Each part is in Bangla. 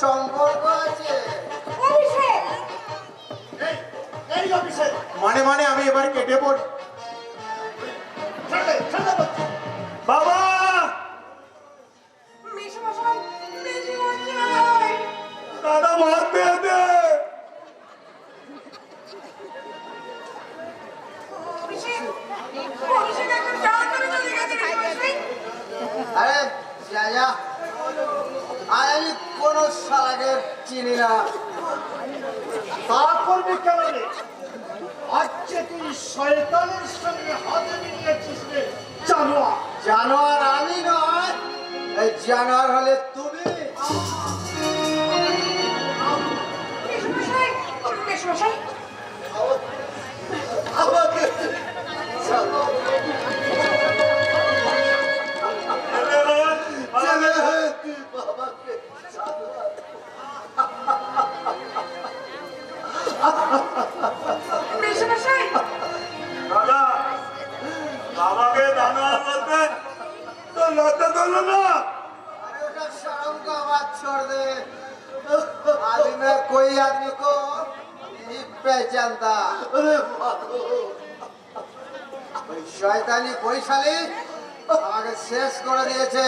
সম্পর্ক আছে। মানে মানে আমি এবার কেটে পড়ি। বাবা দাদা ভাত পেয়ে দে। আরে যা যা, আমি কোনো শালাকে চিনি না। তা করবি কেন রে? আজকে তুই শয়তানের সঙ্গে হাতে মিলিয়েছিস রে জানোয়ার। জানোয়ার আমি নয়, এই জানোয়ার হলে তুমি। আমাকে তুই বাবাকে দাদা বাবাকে জানোয়ার বলতে তো লজ্জা করলো না? अरे उठा शर्म का बात छोड़ दे। आदमी में कोई आदमी को नहीं पहचानता। अरे ওই শয়তানি বৈশালী আমাকে শেষ করে দিয়েছে।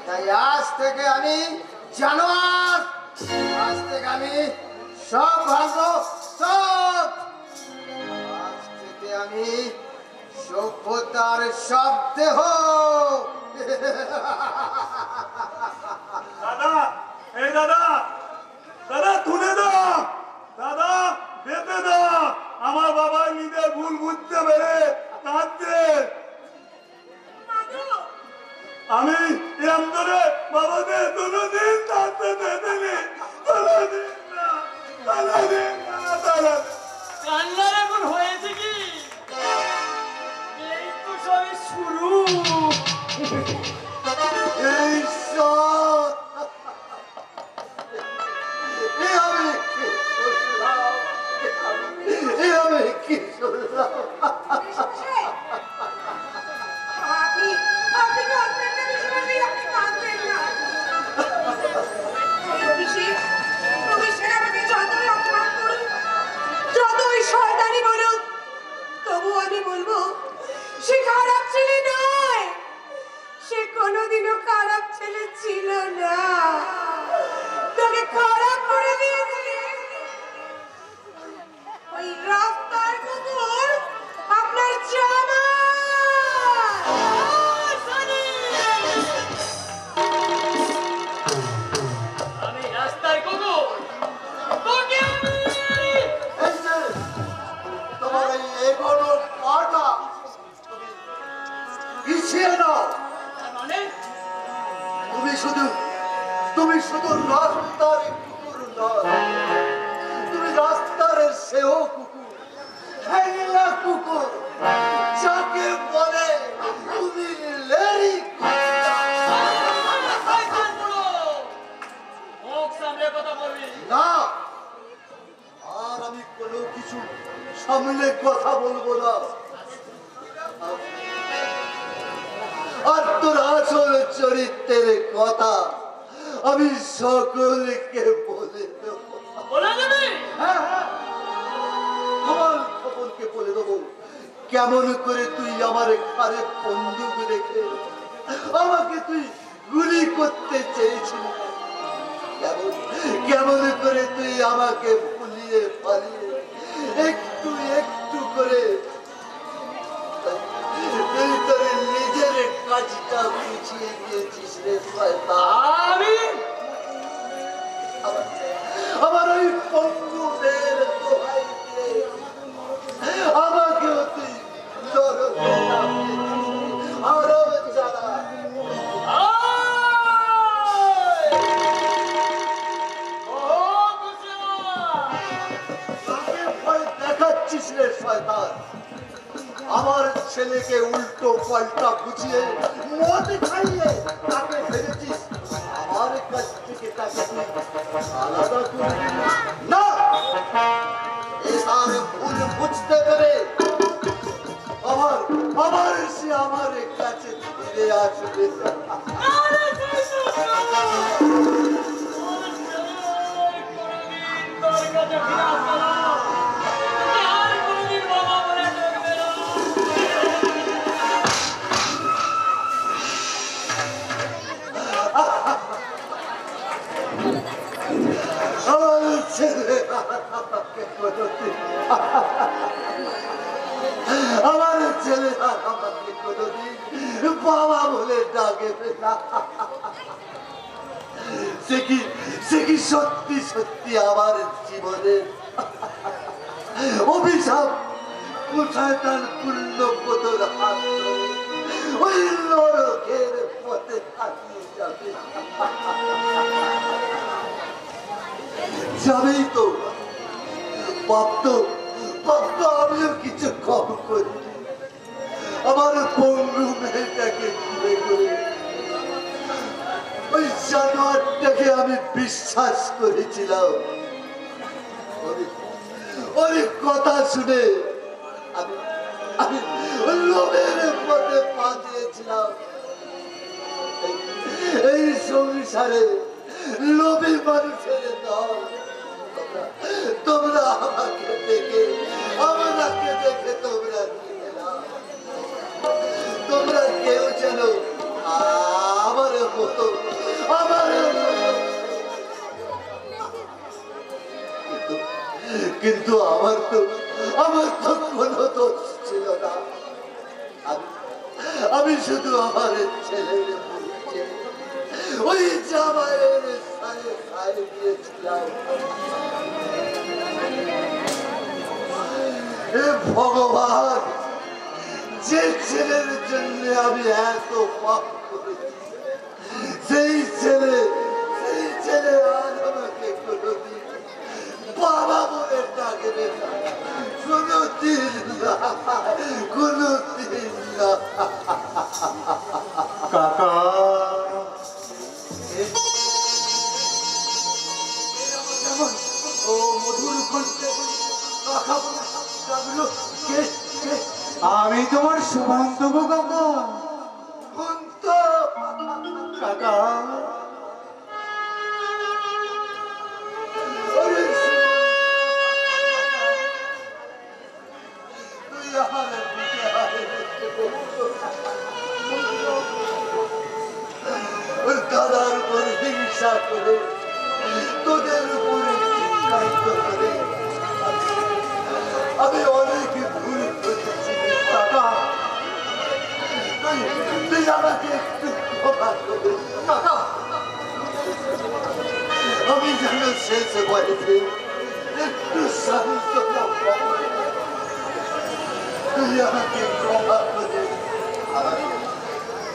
তাই আজ থেকে আমি জানোয়ার, আজ থেকে আমি সব ভালো সব। আজ থেকে আমি সভ্যতার সব দেহ। দাদা এই দাদা দাদা তুলে দাও, দাদা বেঁধে দাও। আমার বাবা নিজের ভুল বুঝতে পেরে কাঁদছে। আমি এরম করে বাবাকে কোনোদিন কাঁদতে দেখিনি। কোনোদিন না, কোনোদিন না, দাদা। কান্নার এখন হয়েছে কি? এই তো সবে শুরু। এই সব আমি কি শুনলাম? সে খারাপ ছেলে নয়, সে কোনোদিনও খারাপ ছেলে ছিল না। তোকে খারাপ করে দিয়েছে ওই রাস্তার কুকুর, আপনার আমি রাস্তার কুকুর, তোকে আমি তোমার এই এগোনো পাটা পিছিয়ে নাও। তার মানে তুমি শুধু রাস্তার কুকুর নয়, তুমি রাস্তার সেও কুকুর, হ্যাংলা কুকুর, যাকে বলে তুমি লেরি। মুখ সামনে কথা বলবি। না, আর আমি কোনো কিছু সামনে কথা বলবো না। আর তোর আসল চরিত্রের কথা আমি সকলকে বলে দেবো। বলে দেবে? হ্যাঁ হ্যাঁ, খবরকে বলে দেবো কেমন করে তুই আমার ঘরে বন্দুক রেখে আমাকে তুই গুলি করতে চেয়েছিলি, কেমন করে তুই আমাকে ভুলিয়ে পালিয়ে একটু একটু করে তুই তোর নিজের কাজটা বুঝিয়ে দিয়েছিস রে শয়তান। আমি আমার ওই পঙ্গু মেয়ের দোহাই দিয়ে আমাকেও তুই নরকে নামিয়েছিস। আরো যারা তাকে ভয় দেখাচ্ছিস রে শয়তান। আমার ছেলেকে উল্টো পাল্টা বুঝিয়ে মদ খাইয়ে তাকে ভেবেছিস আমার কাছ থেকে তাকে তুই আলাদা করবি না। এবার ভুল বুঝতে পেরে আবার সে আমার কাছে ফিরে আসবে। ছেলে আমাকে কোনোদিন আমার ছেলে আমাকে কোনোদিন বাবা বলে ডাকে না। সে কি সত্যি সত্যি আমার জীবনের অভিশাপ? কোথায় তার পূর্ণ পদর হাত ধরে ওই নরকের পথে হারিয়ে যাবে? যাবেই তো। পাপ তো আমিও কিছু কম করিনি। আমার পঙ্গু মেয়েটাকে ঘুরে ঘুরে ওই জানোয়ারটাকে আমি বিশ্বাস করেছিলাম। অনেক কথা শুনে আমি লোভের পথে পা দিয়েছিলাম। এই সংসারে লোভী মানুষের দল। তোমরা আমাকে দেখে তোমরা নিয়ে নাও। তোমরা কেউ যেন আমার মতো কিন্তু আমার তো কোনো দোষ ছিল না। আমি শুধু আমার ছেলের মুখে ওই জামাইয়ের সায়ে দিয়েছিলাম। ভগবান, যে ছেলের জন্য আমি এত পাপ করেছি, সেই ছেলে আর আমাকে কোনোদিন বাবা বলে ডাকবে না। কোনোদিন না। কাকা, ও মধুর কণ্ঠে কাকা বলে ডাকলো। কে? আমি তোমার সুভান্ত গো কাকা। ভন্ত কাকা, দাদার উপর হিংসা করে তোদের উপরে করে আমি অনেক ভুল করেছি কাকা। তুই আমাকে একটু ক্ষমা করে। কাকা, আমি যেন শেষ বয়সে একটু শান্ত তুই আমাকে ক্ষমা করে।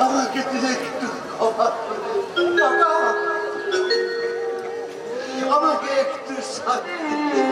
আমাকে তুই একটু ক্ষমা করে। কাকা, আমাকে একটু শান্তি দে।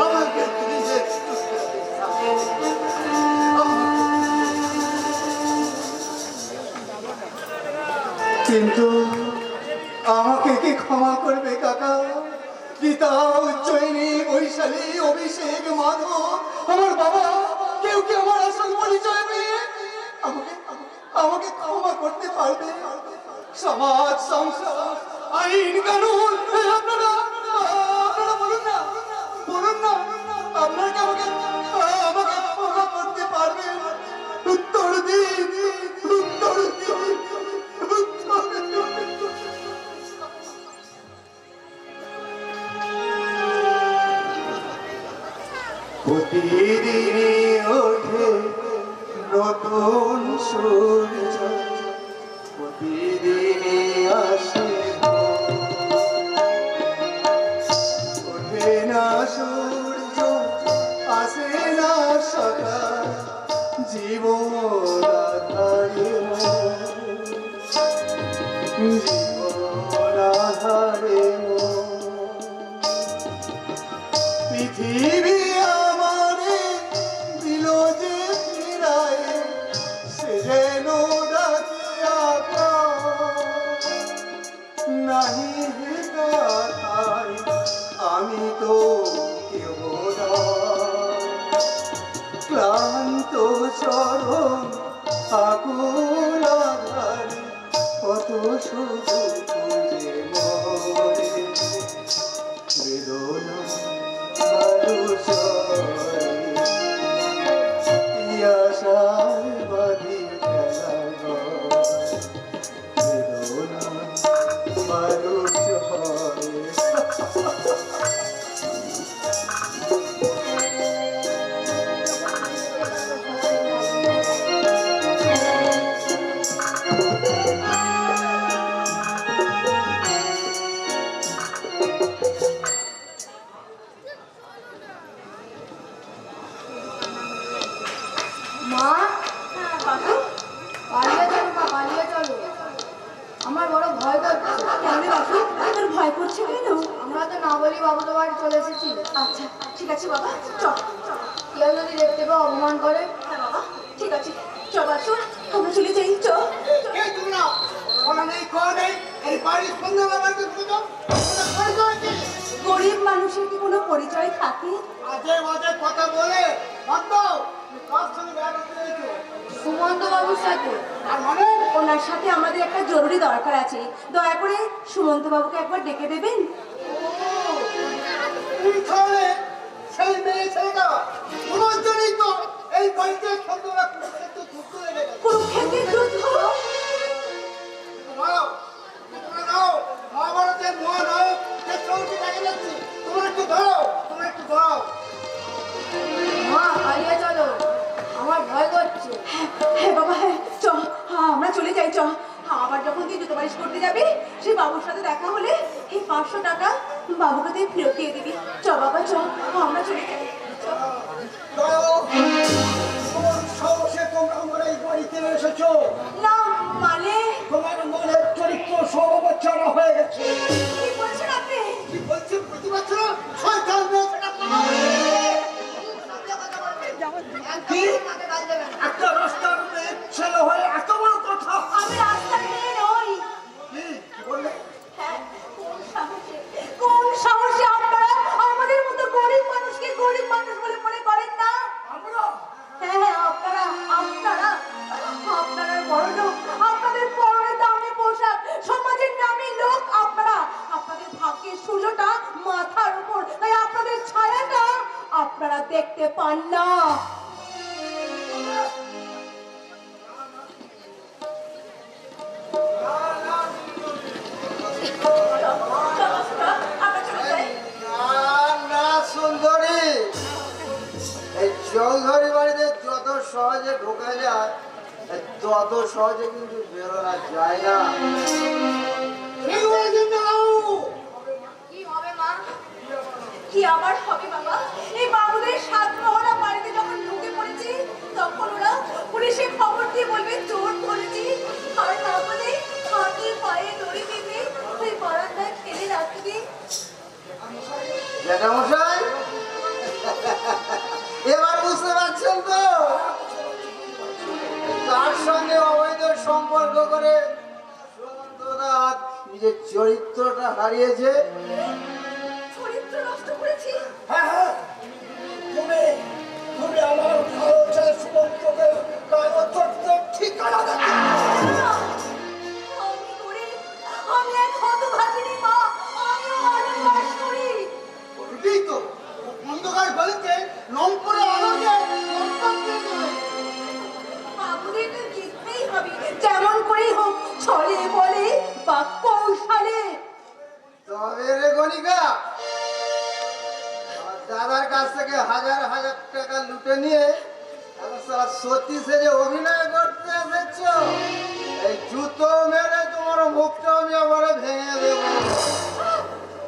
আমাকে তুই একটু কিন্তু আমাকে কি ক্ষমা করবে কাকা? গীতা, উজ্জয়িনী, বৈশালী, অভিষেক, মাধব, আমার বাবা, কেউ কি আমার আসল পরিচয় পেয়ে আমাকে ক্ষমা করতে পারবে? সমাজ, সংসার, আইন, কানুন, আপনারা বলুন না আপনারা কি আমাকে ক্ষমা করতে পারবেন? উত্তর দিন। প্রতিদিনই ওঠে নতুন সূর্য, প্রতিদিনই আসে ওঠে না সূর্য, আসে না সকাল, জীবন আধারে পৃথিবী আমারে দিল যে ফিরায়, সে যেন ডাকিয়া নাহি কথায় আমি তো কেউ ক্লান্ত চরণ আকুল আধারে কত শুধু খুঁজে মরে বেদনা মানুষ আশায় বাঁধি খেলা বেদনা মানুষ হয় না বলি বাবু তো বাড়ি চলে এসেছি। আচ্ছা ঠিক আছে বাবা, চল চল। কেউ যদি দেখতে পাও অপমান করে, হ্যাঁ বাবা ঠিক আছে, চল বাসু, আমরা চলে যাই, চল। কে তোমরা? ওরা নেই, কোয়া নেই, এই বাড়ির সন্ধ্যা বাবাকে পুজো করে দিয়েছি। গরিব মানুষের কি কোনো পরিচয় থাকে? আজে বাজে কথা বলে বাদ দাও। তুমি কার সঙ্গে দেখা করতে এসেছো? সুমন্ত বাবুর সাথে। আর মানে ওনার সাথে আমাদের একটা জরুরি দরকার আছে, দয়া করে সুমন্ত বাবুকে একবার ডেকে দেবেন। তুমি তাহলে সেই মেয়ে ছেলেটা, তোমার জন্যই তো এই বাড়িতে সন্ধ্যা কুরুক্ষেত্র যুদ্ধ লেগে গেছে। কুরুক্ষেত্রের যুদ্ধ? দাঁড়াও, তোমরা দাঁড়াও, মহাভারতের মহানায়ক যে চৌকি দেখে যাচ্ছি, তোমরা একটু দাঁড়াও, তোমরা একটু দাঁড়াও। মা পালিয়ে চলো, আমার ভয় করছে। হ্যাঁ বাবা হ্যাঁ, চল, হ্যাঁ আমরা চলে যাই, চল। আবার যখন তুই জুতো পালিশ করতে যাবি, সেই বাবুর সাথে দেখা হলে এই 500 টাকা বাবুকে তুই ফেরত দিয়ে দিবি। চল বাবা চল, আমরা চলে যাই, চল। দাঁড়াও, কোন সাহসে তোমরা আমার এই বাড়িতে এসেছো? না মানে তোমার মনের চরিত্র স্বভাব ছাড়া হয়ে গেছে। কি বলছেন আপনি? কি বলছি বুঝতে পারছো না? শয়তান মেয়ে ছেলে কি? একটা রাস্তার মেয়ে ছেলে হয়ে এত বড় কথা? আমি রাস্তার মেয়ে নই। কি কি বললে? হ্যাঁ, কোন সাহসে আপনারা আমাদের মতো গরিব মানুষকে গরিব মানুষ বলে মনে করেন না? আমরা হ্যাঁ হ্যাঁ, আপনারা বড় লোক, আপনাদের পরনে দামি পোশাক, সমাজের নামী লোক আপনারা। আপনাদের ভাগ্যের সূর্যটা মাথার উপর, তাই আপনাদের ছায়াটা আপনারা দেখতে পান না। আমরা চলে যাই। না সুন্দরী, এই চৌধুরী বাড়িতে যত সহজে ঢোকা যায় তত সহজে কিন্তু বেরোনো যায় না। কি হবে মা? কি আবার হবে বাবা? এই বাবুদের সাত মহড়া বাড়িতে যখন ঢুকে পড়েছি, তখন ওরা পুলিশে খবর দিয়ে বলবে চোর ধরেছি, আর না বলে হাতে পায়ে দড়ি বেঁধে ওই বারান্দায় ফেলে রাখবে। জ্যাঠামশাই, এবার বুঝতে পারছেন তো তার সঙ্গে অবৈধ সম্পর্ক করে সুমন্তদা নিজের চরিত্রটা হারিয়েছে। চরিত্র নষ্ট করেছি? হ্যাঁ হ্যাঁ, তুমি তুমি আমার ভালো ছেলে সুমন্তকে কাগজপত্রের ঠিকানা দেবে। আমি গরিব, আমি এক হতভাগিনী মা, আমিও অনাবাস করি। করবেই তো, অন্ধকার গলিতে লম্পরে আলোকে লম্পট দিয়ে দেবে। আমাদের তো জিততেই হবে, যেমন করেই হোক, ছলে বলে বা কৌশলে। তবে রে গণিকা, আমার দাদার কাছ থেকে হাজার হাজার টাকা লুটে নিয়ে এখন সারা সত্যি সেজে অভিনয় করতে এসেছ। এই জুতো মেরে তোমার মুখটা আমি আবার ভেঙে দেবো।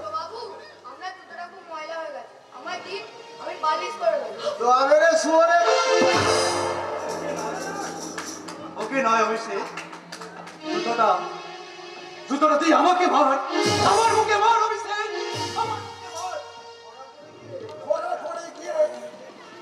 তো বাবু, আমরা জুতোটা খুব ময়লা হয়ে গেছে, আমার দিন আমি পালিশ করে দেবো। তবে রে শুয়োরে, ওকে নয় অভিষেক, জুতোটা জুতোটা তুই আমাকে মার, আমার মুখে মার অভিষেক, আমার মুখে মার। ঘরে ঘরে গিয়ে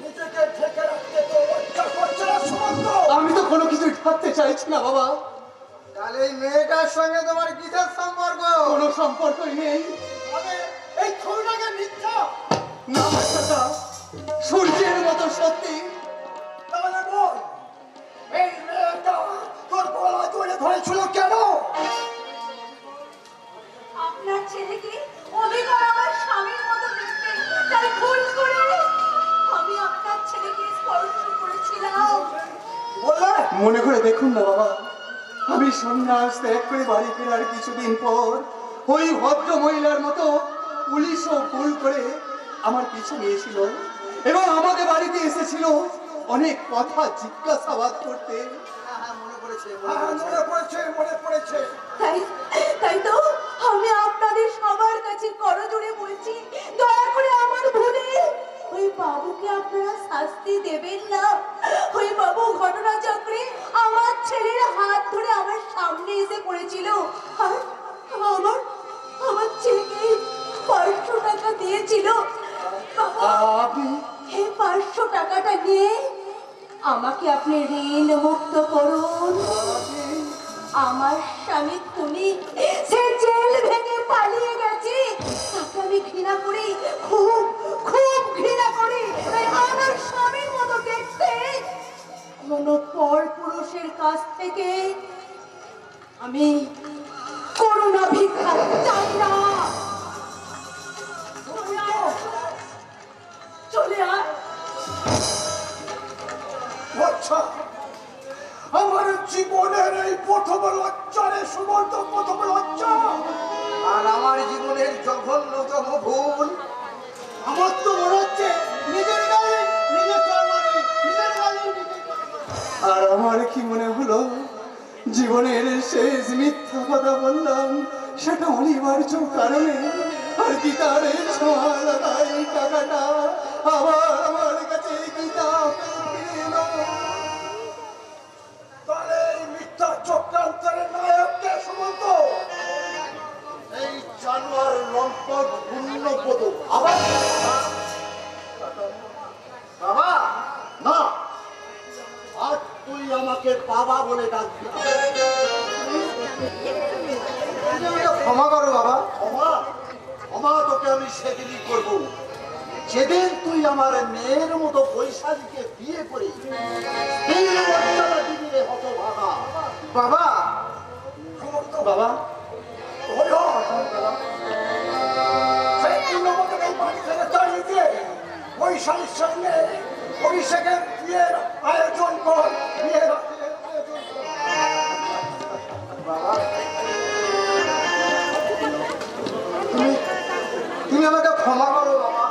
নিজেকে ঢেকে রাখতে তো লজ্জা করছে না সুমন্ত? আমি তো কোনো কিছুই ঢাকতে চাইছি না বাবা, তাহলে এই মেয়েটার সঙ্গে তোমার কিসের সম্পর্ক? কোনো সম্পর্কই নেই। মানে এই ছবিটাকে মিথ্যা? না কথা সূর্যের মতো সত্যি। তাহলে বল, এই মেয়েটা তোর গলা ধরে ধরেছিল কেন? আপনার ছেলেকে অধিকার আমার স্বামীর মতো দেখতে, তাই ভুল করে আমি আপনার ছেলেকে স্পর্শ করেছিলাম। বললে মনে করে দেখুন না বাবা, আমি সন্ন্যাস ত্যাগ করে বাড়ি ফেরার কিছুদিন পর ওই ভদ্র মহিলার মতো পুলিশও ভুল করে আমার পিছু নিয়েছিল এবং আমাদের বাড়িতে এসেছিল অনেক কথা জিজ্ঞাসাবাদ করতে। মনে পড়েছে, মনে পড়েছে। তাই তো আমি আপনাদের সবার কাছে করজোড়ে বলছি, দয়া করে আমার ভুলে ওই বাবুকে আপনারা শাস্তি দেবেন না। ওই বাবু ঘটনাচক্রে আমার ছেলের হাত ধরে আমার সামনে এসে পড়েছিল, আর আমার ছেলেকে 500 হয়েছিল বাবা, আপনি এই 500 টাকাটা নিয়ে আমাকে আপনি ঋণ মুক্ত করুন। আমার স্বামী খুনি, সে জেল ভেঙে পালিয়ে গেছে, তাকে আমি ঘৃণা করি, খুব খুব ঘৃণা করি। তাই আমার স্বামীর মতো দেখতে কোন পর পুরুষের কাছ থেকে আমি করুণা ভিক্ষা চাই না। চলে আয়। আচ্ছা, আমার জীবনের এই প্রথম লজ্জারে সুবর্ণ প্রথম লজ্জা, আর আমার জীবনের জঘন্যতম ভুল। আমার তো মনে হচ্ছে নিজের গায়ে নিজে চলমারি, নিজের গায়ে নিজে আর আমার কি মনে হলো জীবনের শেষ মিথ্যা কথা বললাম, সেটা অনিবার্য কারণে। আর গীতারের ছোঁয়া লাগাই টাকাটা আবার আমার কাছে গীতা ফিরে এলো। তাহলে এই মিথ্যা চক্রান্তের নায়ককে সুমন্ত। এই জানোয়ার লম্পট পুণ্যপদ আবার বাবা না, আজ তুই আমাকে বাবা বলে ডাকবি না। ক্ষমা করো বাবা। ক্ষমা ক্ষমা তোকে আমি সেদিনই করব যেদিন তুই আমার মেয়ের মতো বৈশালীকে বিয়ে করে এই লজ্জাটা দিবি রে হতভাগা। বাবা, বাবা সেই দিন আমাকে এই বাড়ি থেকে তাড়িয়ে দিয়ে বৈশালীর সঙ্গে অভিষেকের বিয়ের আয়োজন কর, বিয়ের আয়োজন কর। বাবা, তুমি আমাকে ক্ষমা করো বাবা।